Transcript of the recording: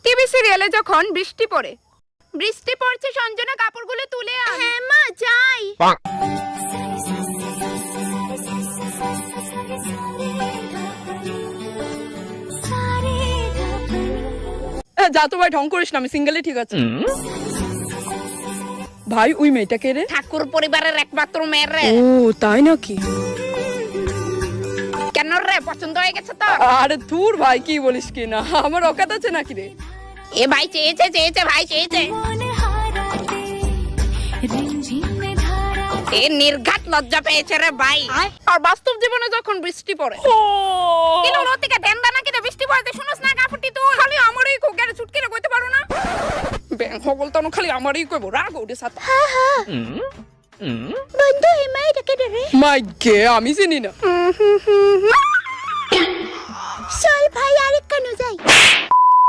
TV সিরিয়ালে যখন বৃষ্টি পড়ে, বৃষ্টি পড়ছে সঞ্জনা কাপড়গুলো তুলে আন। হ্যাঁ মা যাই। যা তো ভাই ঢং করিস না, আমি সিঙ্গেলই ঠিক আছে। ভাই ওই মেয়েটা কে রে? ঠাকুর পরিবারের একমাত্র মেয়ে রে। ও তাই নাকি? কেন রে, পছন্দ হয়ে গেছে তো? আরে ধুর ভাই, কি বলিস কি না, আমার অকাত আছে নাকি রে? এ ভাই চেয়েছে ভাই চেয়েছে। এ নির্ঘাত লজ্জা পেয়েছে রে ভাই। আর বাস্তব জীবনে যখন বৃষ্টি পড়ে, কি হলো থেকে দেন দানা কি বৃষ্টি পড়তে শুনছ না কাপড়টি তুই? খালি আমারই কো, কেন ছুটকে রে কইতে পারো না? ব্যাংক বলতো না, খালি আমারই কইব, রাগ ওঠে সাথে। বন্ধু এই মেয়েটা কে রে? মাই গে, আমি চিনি না।